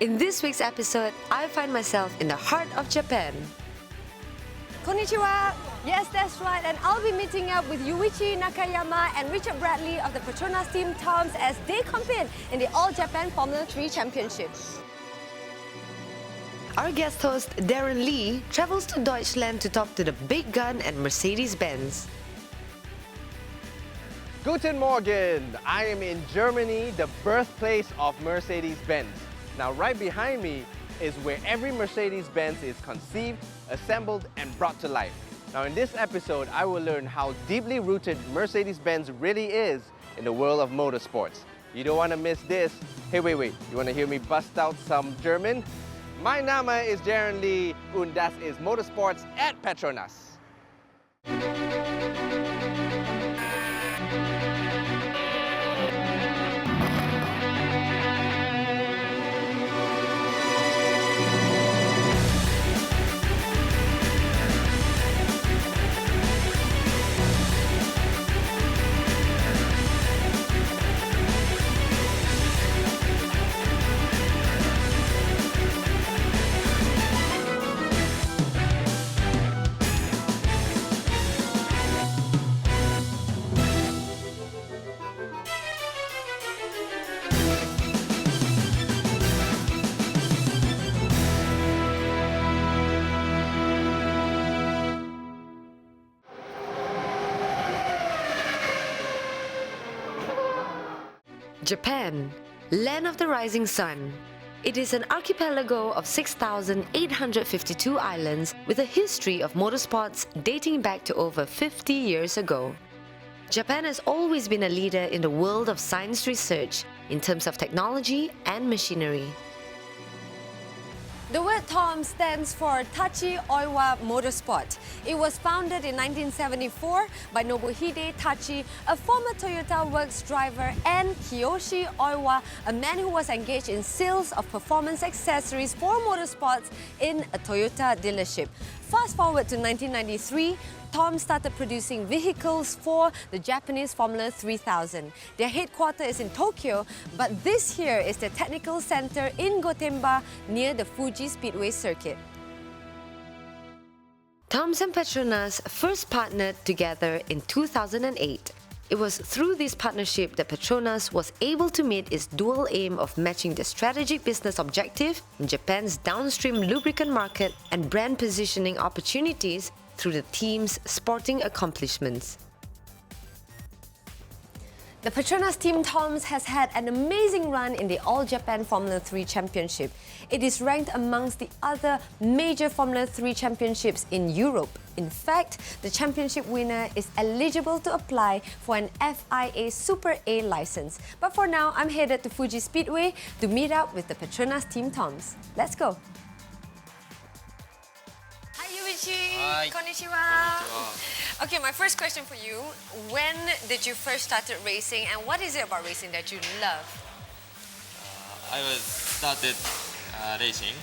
In this week's episode, I find myself in the heart of Japan. Konnichiwa! Yes, that's right, and I'll be meeting up with Yuichi, Nakayama and Richard Bradley of the PETRONAS Team TOM'S as they compete in the All-Japan Formula 3 Championship. Our guest host, Darren Lee, travels to Deutschland to talk to the big gun at Mercedes-Benz. Guten Morgen! I am in Germany, the birthplace of Mercedes-Benz. Now right behind me is where every Mercedes-Benz is conceived, assembled and brought to life. Now in this episode, I will learn how deeply rooted Mercedes-Benz really is in the world of motorsports. You don't want to miss this. Hey, wait, you want to hear me bust out some German? Mein Name ist Darren Lee und das ist Motorsports at PETRONAS. Japan, land of the rising sun. It is an archipelago of 6,852 islands with a history of motorsports dating back to over 50 years ago. Japan has always been a leader in the world of science research in terms of technology and machinery. The word TOM stands for Tachi Oiwa Motorsport. It was founded in 1974 by Nobuhide Tachi, a former Toyota Works driver, and Kiyoshi Oiwa, a man who was engaged in sales of performance accessories for motorsports in a Toyota dealership. Fast forward to 1993, TOM started producing vehicles for the Japanese Formula 3000. Their headquarters is in Tokyo, but this here is the technical center in Gotemba near the Fuji Speedway Circuit. TOM'S and PETRONAS first partnered together in 2008. It was through this partnership that PETRONAS was able to meet its dual aim of matching the strategic business objective in Japan's downstream lubricant market and brand positioning opportunities through the team's sporting accomplishments. The PETRONAS Team TOM'S has had an amazing run in the All-Japan Formula 3 Championship. It is ranked amongst the other major Formula 3 championships in Europe. In fact, the championship winner is eligible to apply for an FIA Super A license. But for now, I'm headed to Fuji Speedway to meet up with the PETRONAS Team TOM'S. Let's go! Hi Yuichi! Hi. Konnichiwa! Okay, my first question for you. When did you first started racing and what is it about racing that you love? I was started racing,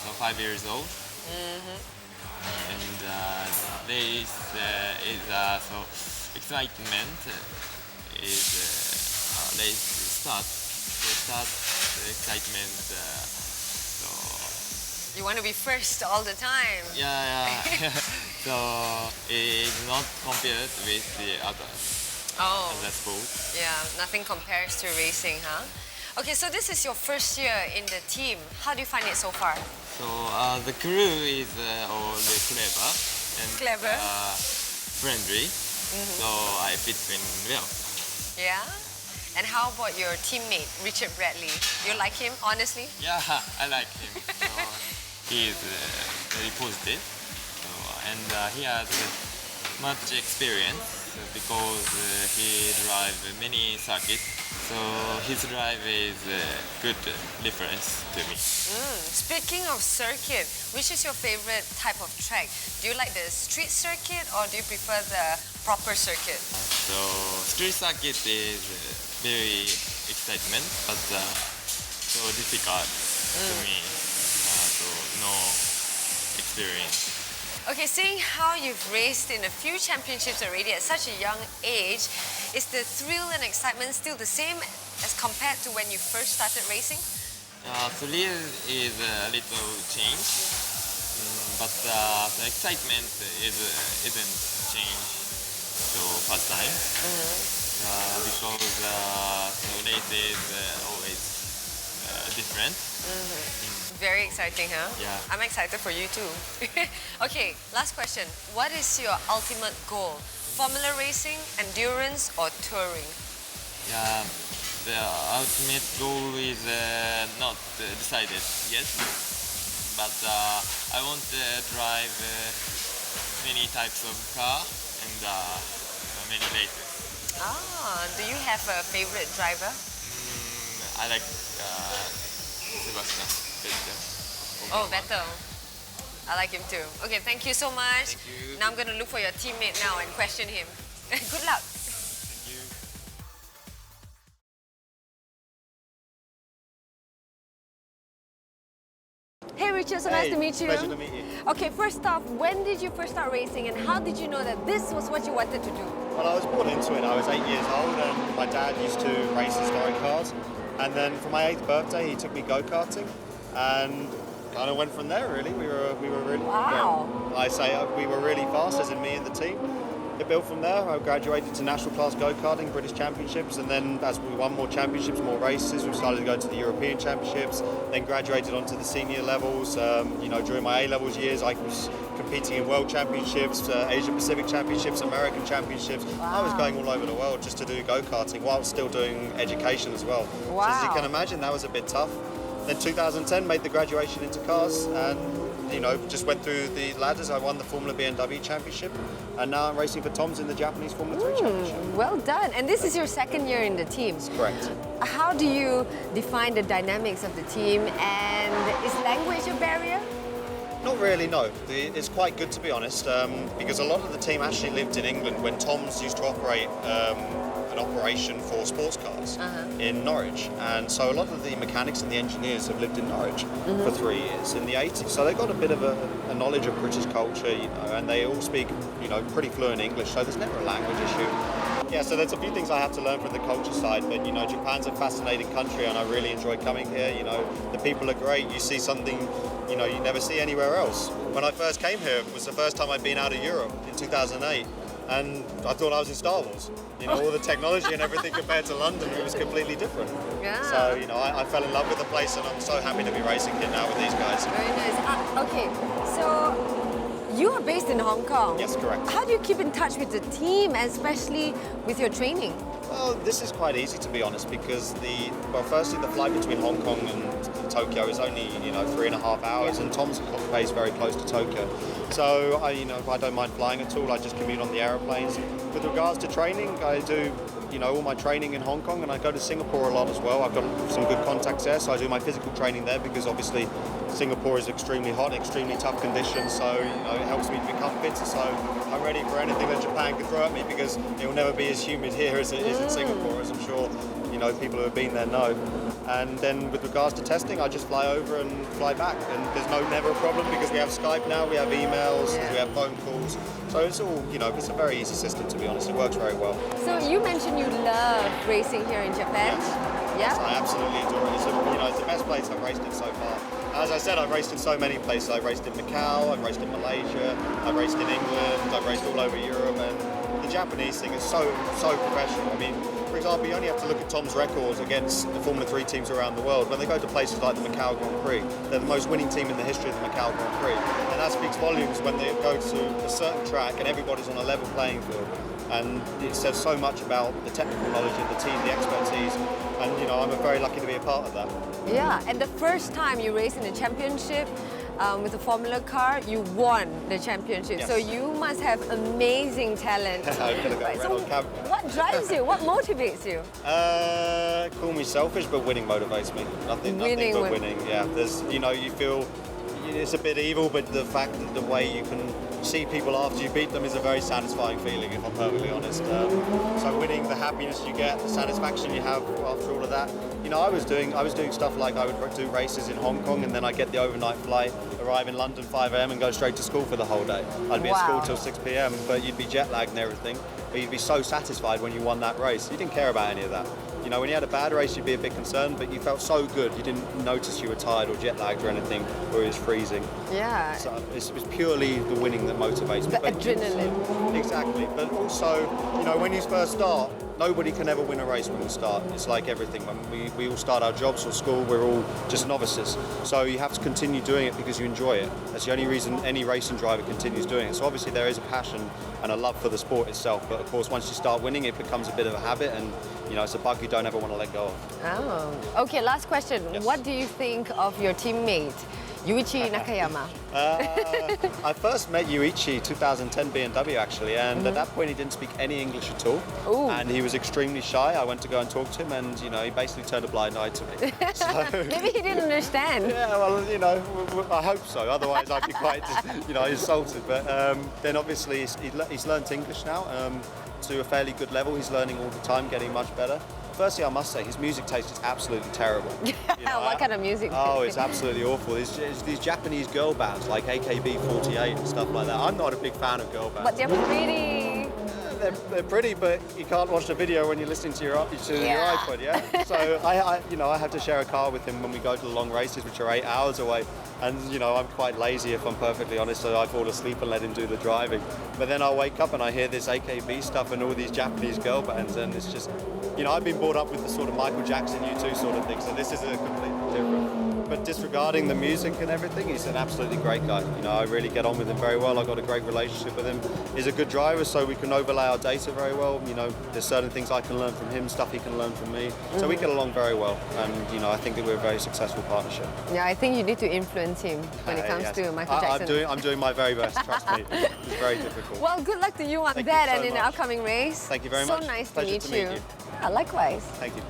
so 5 years old. And race is so excitement is race start. They start the excitement. So You want to be first all the time. yeah. So it's not compared with the other sports. Yeah, nothing compares to racing, huh? Okay, so this is your first year in the team. How do you find it so far? So the crew is all clever and Clever. Friendly. So I fit in well. Yeah? And how about your teammate, Richard Bradley? You like him, honestly? Yeah, I like him. So he is very positive. So, and he has much experience because he drives many circuits. So his drive is a good reference to me. Speaking of circuit, which is your favorite type of track? Do you like the street circuit or do you prefer the proper circuit? So street circuit is very excitement, but so difficult to me. So no experience. Okay, seeing how you've raced in a few championships already at such a young age, is the thrill and excitement still the same as compared to when you first started racing? Thrill is a little change, but the excitement isn't changed to first time because the race is always different. Very exciting, huh? Yeah. I'm excited for you too. Okay, last question. What is your ultimate goal? Formula racing, endurance, or touring? Yeah, the ultimate goal is not decided yet, but I want to drive many types of car and many races. Ah, do you have a favorite driver? I like Sebastian Vettel. Oh, Vettel. I like him too. Okay, thank you so much. Thank you. Now I'm going to look for your teammate now and question him. Good luck. Thank you. Hey Richard, so nice to meet you. Pleasure to meet you. Okay, first off, when did you first start racing and how did you know that this was what you wanted to do? Well, I was born into it. I was 8 years old and my dad used to race historic cars. And then for my 8th birthday, he took me go-karting and kind of went from there, really. We were really... Wow. Well, I say we were really fast, as in me and the team. It built from there. I graduated to national class go-karting, British Championships, and then as we won more championships, more races, we started to go to the European Championships, then graduated onto the senior levels. You know, during my A-levels years, I was competing in World Championships, Asia Pacific Championships, American Championships. I was going all over the world just to do go-karting while still doing education as well. So as you can imagine, that was a bit tough. Then 2010, made the graduation into cars and you know, just went through the ladders. I won the Formula BMW Championship, and now I'm racing for Tom's in the Japanese Formula 3 Championship. Well done. And this is your second year in the team. That's correct. How do you define the dynamics of the team, and is language a barrier? Not really, no. It's quite good, to be honest, because a lot of the team actually lived in England when Tom's used to operate an operation for sports cars in Norwich. And so a lot of the mechanics and the engineers have lived in Norwich for 3 years in the 80s. So they've got a bit of a knowledge of British culture, you know, and they all speak, you know, pretty fluent English, so there's never a language issue. Yeah, so there's a few things I have to learn from the culture side, but you know, Japan's a fascinating country and I really enjoy coming here. You know, the people are great. You see something, you know, you never see anywhere else. When I first came here, it was the first time I'd been out of Europe in 2008, and I thought I was in Star Wars. You know, all the technology and everything compared to London, it was completely different. Yeah. So, you know, I fell in love with the place and I'm so happy to be racing here now with these guys. Very nice. Okay, so you are based in Hong Kong. Yes, correct. How do you keep in touch with the team, especially with your training? Well, this is quite easy, to be honest, because firstly, the flight between Hong Kong and Tokyo is only, you know, 3.5 hours, and Tom's base very close to Tokyo. So I don't mind flying at all. I just commute on the aeroplanes. With regards to training, I do, you know, all my training in Hong Kong, and I go to Singapore a lot as well. I've got some good contacts there, so I do my physical training there because obviously Singapore is extremely hot, extremely tough conditions, so you know, it helps me to become fitter. So I'm ready for anything that Japan can throw at me because it will never be as humid here as it is in Singapore, as I'm sure you know people who have been there know. And then with regards to testing, I just fly over and fly back, and there's never a problem because we have Skype now, we have emails, we have phone calls. So it's all, you know, it's a very easy system, to be honest. It works very well. So you mentioned you love racing here in Japan. Yes, Yeah? I absolutely adore it. It's, you know, it's the best place I've raced in so far. As I said, I've raced in so many places. I've raced in Macau, I've raced in Malaysia, I've raced in England, I've raced all over Europe, and the Japanese thing is so professional. I mean, for example, you only have to look at Tom's records against the Formula 3 teams around the world. When they go to places like the Macau Grand Prix, they're the most winning team in the history of the Macau Grand Prix. And that speaks volumes when they go to a certain track and everybody's on a level playing field. And it says so much about the technical knowledge of the team, the expertise, and you know, I'm very lucky to be a part of that. Yeah, and the first time you raced in the championship with a Formula car, you won the championship. Yes. So you must have amazing talent. I'm gonna go Right, red so on camera. what drives you? What motivates you? Call me selfish, but winning motivates me. Nothing Winning but would- winning. Yeah, there's, you know, you feel it's a bit evil, but the fact that the way you can see people after you beat them is a very satisfying feeling, if I'm perfectly honest. So winning, the happiness you get, the satisfaction you have after all of that. You know, I was doing stuff like I would do races in Hong Kong, and then I'd get the overnight flight, arrive in London 5 a.m. and go straight to school for the whole day. I'd be at school till 6 p.m., but you'd be jet lagged and everything, but you'd be so satisfied when you won that race. You didn't care about any of that. You know, when you had a bad race, you'd be a bit concerned, but you felt so good, you didn't notice you were tired or jet lagged or anything, or it was freezing. Yeah. So it was purely the winning that motivates me. The But adrenaline. exactly. But also, you know, when you first start, nobody can ever win a race when we start. It's like everything. When we all start our jobs or school, we're all just novices. So you have to continue doing it because you enjoy it. That's the only reason any racing driver continues doing it. So obviously there is a passion and a love for the sport itself. But of course, once you start winning, it becomes a bit of a habit, and you know, it's a bug you don't ever want to let go of. Oh. Okay, last question. Yes. What do you think of your teammate, Yuichi Nakayama? I first met Yuichi 2010 BMW actually, and at that point he didn't speak any English at all. Ooh. And he was extremely shy. I went to go and talk to him, and you know, he basically turned a blind eye to me. So, Maybe he didn't understand. yeah, well, you know, I hope so. Otherwise, I'd be quite, you know, insulted. But then obviously he's learned English now to a fairly good level. He's learning all the time, getting much better. Firstly, I must say his music taste is absolutely terrible. You know, What kind of music? Oh, it's absolutely awful. These Japanese girl bands like AKB48 and stuff like that. I'm not a big fan of girl bands. But they're pretty. They're pretty, but you can't watch the video when you're listening to your iPod, yeah? So I have to share a car with him when we go to the long races, which are 8 hours away. And, you know, I'm quite lazy, if I'm perfectly honest, so I fall asleep and let him do the driving. But then I'll wake up and I hear this AKB stuff and all these Japanese girl bands, and it's just, you know, I've been brought up with the sort of Michael Jackson, U2 sort of thing, so this is a completely different. But disregarding the music and everything, he's an absolutely great guy. You know, I really get on with him very well. I've got a great relationship with him. He's a good driver, so we can overlay our data very well. You know, there's certain things I can learn from him, stuff he can learn from me. So we get along very well, and you know, I think that we're a very successful partnership. Yeah, I think you need to influence him when it comes Yes. to Michael Jackson. I'm doing my very best, trust me. It's very difficult. Well, good luck to you on Thank you that so and in the much. upcoming race. Thank you very so much. So nice Pleasure to meet you. Likewise. Thank you.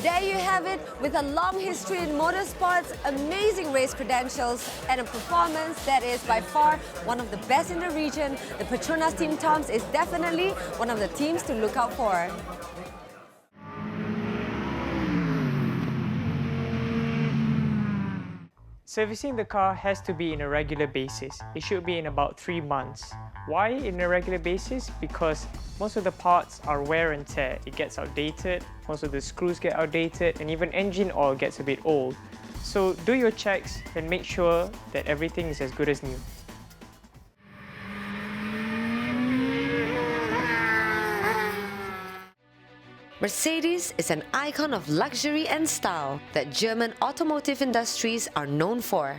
There you have it, with a long history in motorsports, amazing race credentials, and a performance that is by far one of the best in the region. The PETRONAS Team TOM'S is definitely one of the teams to look out for. Servicing the car has to be on a regular basis. It should be in about 3 months. Why in a regular basis? Because most of the parts are wear and tear. It gets outdated, most of the screws get outdated, and even engine oil gets a bit old. So do your checks and make sure that everything is as good as new. Mercedes is an icon of luxury and style that German automotive industries are known for.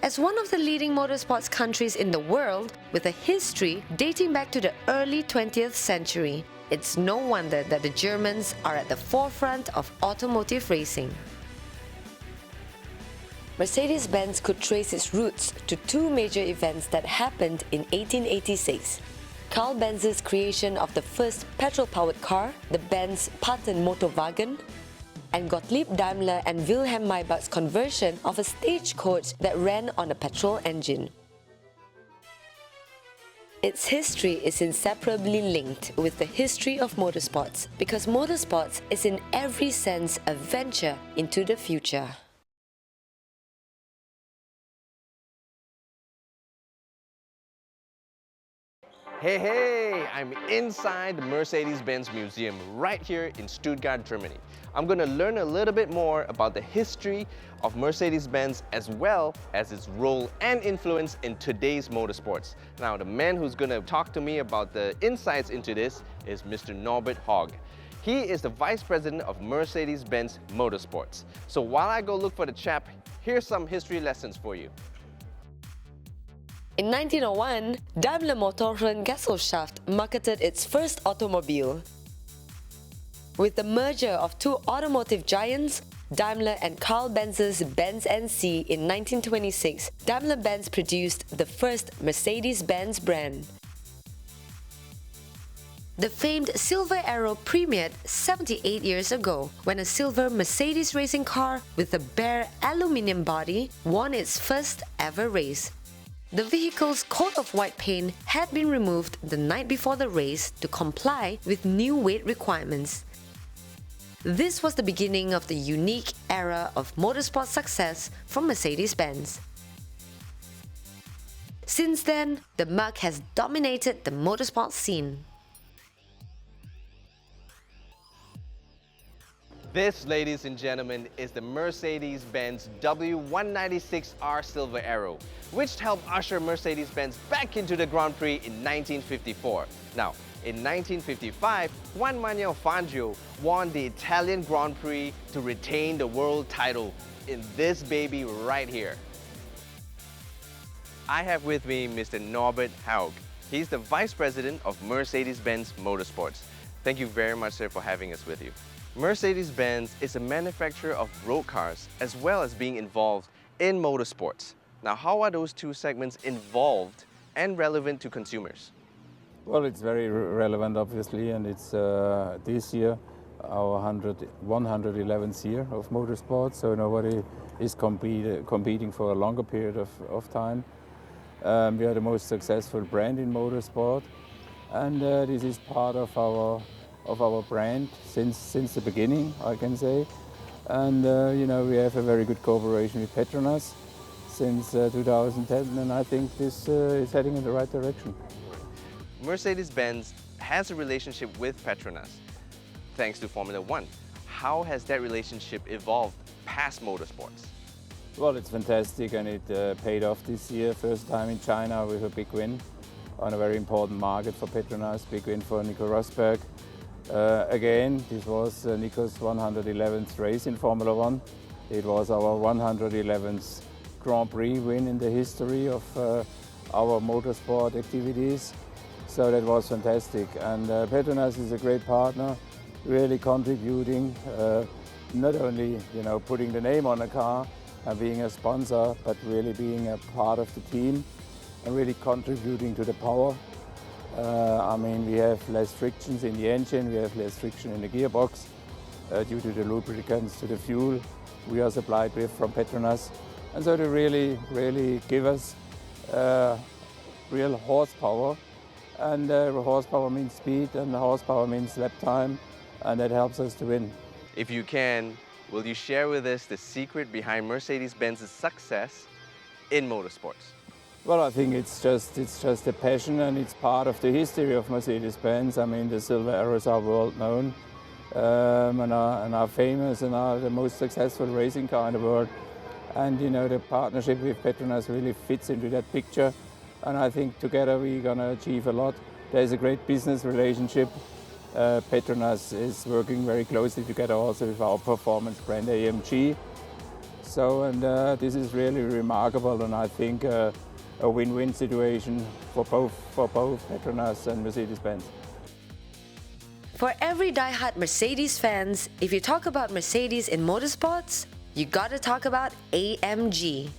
As one of the leading motorsports countries in the world, with a history dating back to the early 20th century, it's no wonder that the Germans are at the forefront of automotive racing. Mercedes-Benz could trace its roots to two major events that happened in 1886. Karl Benz's creation of the first petrol-powered car, the Benz Patent Motorwagen, and Gottlieb Daimler and Wilhelm Maybach's conversion of a stagecoach that ran on a petrol engine. Its history is inseparably linked with the history of motorsports, because motorsports is in every sense a venture into the future. Hey, I'm inside the Mercedes-Benz Museum right here in Stuttgart, Germany. I'm going to learn a little bit more about the history of Mercedes-Benz as well as its role and influence in today's motorsports. Now, the man who's going to talk to me about the insights into this is Mr. Norbert Haug. He is the Vice President of Mercedes-Benz Motorsports. So while I go look for the chap, here's some history lessons for you. In 1901, Daimler Motoren Gesellschaft marketed its first automobile. With the merger of two automotive giants, Daimler and Karl Benz's Benz NC in 1926, Daimler-Benz produced the first Mercedes-Benz brand. The famed Silver Arrow premiered 78 years ago when a silver Mercedes racing car with a bare aluminium body won its first ever race. The vehicle's coat of white paint had been removed the night before the race to comply with new weight requirements. This was the beginning of the unique era of motorsport success for Mercedes-Benz. Since then, the marque has dominated the motorsport scene. This, ladies and gentlemen, is the Mercedes-Benz W196R Silver Arrow, which helped usher Mercedes-Benz back into the Grand Prix in 1954. Now, in 1955, Juan Manuel Fangio won the Italian Grand Prix to retain the world title in this baby right here. I have with me Mr. Norbert Haug. He's the Vice President of Mercedes-Benz Motorsports. Thank you very much, sir, for having us with you. Mercedes-Benz is a manufacturer of road cars as well as being involved in motorsports. Now, how are those two segments involved and relevant to consumers? Well, it's very relevant, obviously, and it's this year our 111th year of motorsport, so nobody is competing for a longer period of time. We are the most successful brand in motorsport, and this is part of our brand since the beginning, I can say. And you know, we have a very good cooperation with PETRONAS since 2010, and I think this is heading in the right direction. Mercedes-Benz has a relationship with PETRONAS thanks to Formula One. How has that relationship evolved past motorsports? Well, it's fantastic, and it paid off this year. First time in China with a big win on a very important market for PETRONAS, big win for Nico Rosberg. Again, this was Nico's 111th race in Formula One. It was our 111th Grand Prix win in the history of our motorsport activities. So that was fantastic. And PETRONAS is a great partner, really contributing, not only putting the name on a car and being a sponsor, but really being a part of the team and really contributing to the power. I mean, we have less frictions in the engine, we have less friction in the gearbox due to the lubricants, to the fuel we are supplied with from PETRONAS. And so they really give us real horsepower. And horsepower means speed, and horsepower means lap time, and that helps us to win. If you can, will you share with us the secret behind Mercedes-Benz's success in motorsports? Well, I think it's just a passion, and it's part of the history of Mercedes-Benz. I mean, the Silver Arrows are world known and are famous and are the most successful racing car in the world. And you know, the partnership with PETRONAS really fits into that picture. And I think together we're going to achieve a lot. There's a great business relationship. PETRONAS is working very closely together also with our performance brand AMG. So, and this is really remarkable, and I think a win-win situation for both PETRONAS and Mercedes-Benz. For every die-hard Mercedes fans, if you talk about Mercedes in motorsports, you gotta talk about AMG.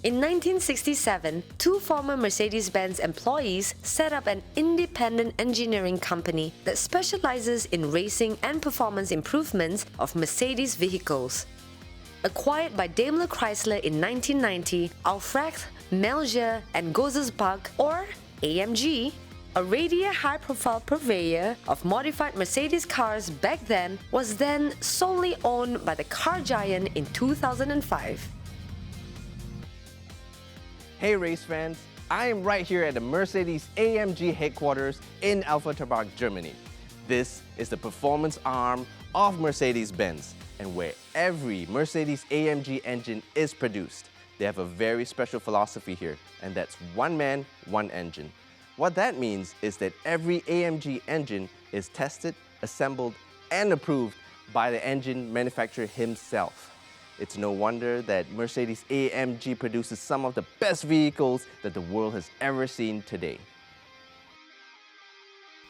In 1967, two former Mercedes-Benz employees set up an independent engineering company that specializes in racing and performance improvements of Mercedes vehicles. Acquired by Daimler Chrysler in 1990, Aufrecht, Melger and Gosesbach, or AMG, a radial high-profile purveyor of modified Mercedes cars back then, was then solely owned by the car giant in 2005. Hey race fans, I am right here at the Mercedes AMG headquarters in Alpha-Tabak, Germany. This is the performance arm of Mercedes-Benz, and where every Mercedes AMG engine is produced. They have a very special philosophy here, and that's one man, one engine. What that means is that every AMG engine is tested, assembled, and approved by the engine manufacturer himself. It's no wonder that Mercedes AMG produces some of the best vehicles that the world has ever seen today.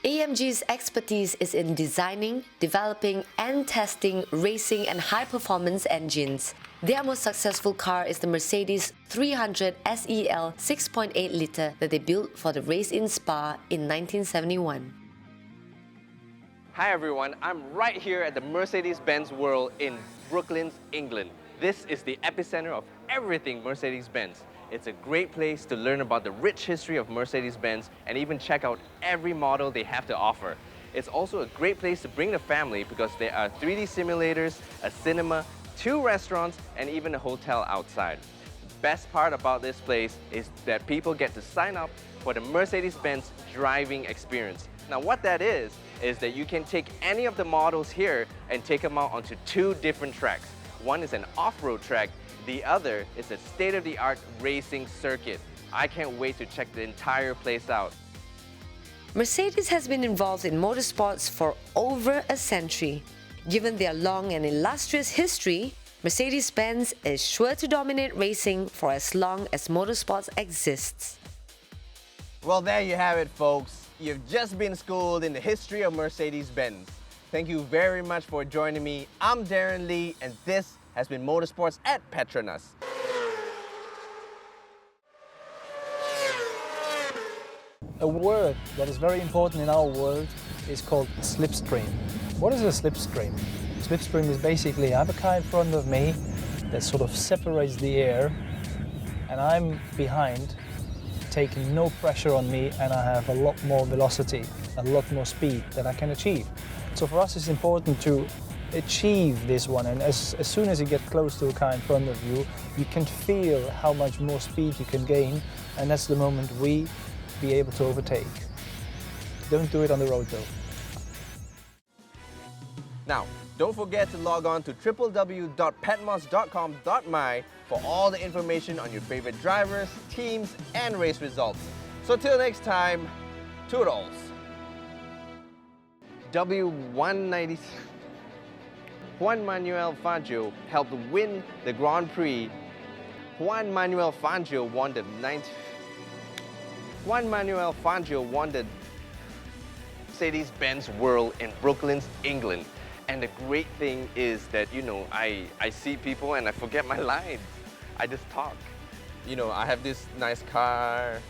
AMG's expertise is in designing, developing, and testing racing and high-performance engines. Their most successful car is the Mercedes 300 SEL 6.8-litre that they built for the race in Spa in 1971. Hi everyone, I'm right here at the Mercedes-Benz World in Brooklands, England. This is the epicenter of everything Mercedes-Benz. It's a great place to learn about the rich history of Mercedes-Benz and even check out every model they have to offer. It's also a great place to bring the family because there are 3D simulators, a cinema, 2 restaurants, and even a hotel outside. The best part about this place is that people get to sign up for the Mercedes-Benz driving experience, Now what that is that you can take any of the models here and take them out onto two different tracks. One is an off-road track, the other is a state-of-the-art racing circuit. I can't wait to check the entire place out. Mercedes has been involved in motorsports for over a century. Given their long and illustrious history, Mercedes-Benz is sure to dominate racing for as long as motorsports exists. Well, there you have it, folks. You've just been schooled in the history of Mercedes-Benz. Thank you very much for joining me. I'm Darren Lee, and this has been Motorsports at PETRONAS. A word that is very important in our world is called slipstream. What is a slipstream? Slipstream is basically, I have a car in front of me that sort of separates the air, and I'm behind, taking no pressure on me, and I have a lot more velocity, a lot more speed that I can achieve. So for us it's important to achieve this one, and as soon as you get close to a car in front of you, you can feel how much more speed you can gain, and that's the moment we be able to overtake. Don't do it on the road though. Now, don't forget to log on to www.petmos.com.my for all the information on your favorite drivers, teams, and race results. So till next time, toodles. W190 Juan Manuel Fangio helped win the Grand Prix. Juan Manuel Fangio won the Mercedes-Benz World in Brooklyn, England. And the great thing is that, you know, I see people and I forget my lines. I just talk. You know, I have this nice car,